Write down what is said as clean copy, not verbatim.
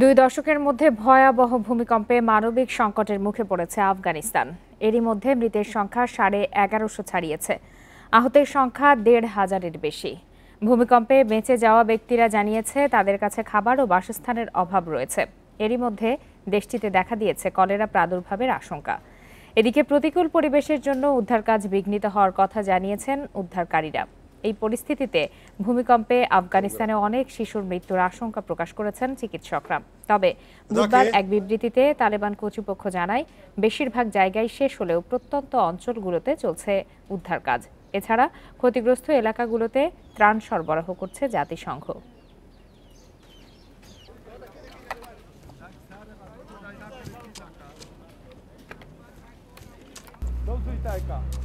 দুই দশকের মধ্যে ভয়াবহ ভূমিকম্পে মানবিক সংকটের মুখে পড়েছে আফগানিস্তান। এরই মধ্যে মৃতের সংখ্যা 1150 ছাড়িয়েছে। আহতের সংখ্যা 1500-এর বেশি। ভূমিকম্পে বেঁচে যাওয়া ব্যক্তিরা জানিয়েছে তাদের কাছে খাবার ও বাসস্থানের অভাব রয়েছে। এরই মধ্যে দেশটিতে দেখা দিয়েছে কলেরা প্রাদুর্ভাবের আশঙ্কা। এদিকে প্রতিকূল পরিবেশের জন্য উদ্ধার কাজ বিঘ্নিত হওয়ার কথা জানিয়েছেন উদ্ধারকারীরা। এই পরিস্থিতিতে ভূমিকম্পে আফগানিস্তানে অনেক শিশুর মৃত্যুর আশঙ্কা প্রকাশ করেছেন চিকিৎসকরা। তবে বুধবার এক বিবৃতিতে তালেবান কর্তৃপক্ষ জানায়, বেশিরভাগ জায়গায় শেষ হলেও প্রত্যন্ত অঞ্চলগুলোতে চলছে উদ্ধার কাজ। এছাড়া ক্ষতিগ্রস্ত এলাকাগুলোতে ত্রাণ সরবরাহ করছে জাতিসংঘ। Don't do it,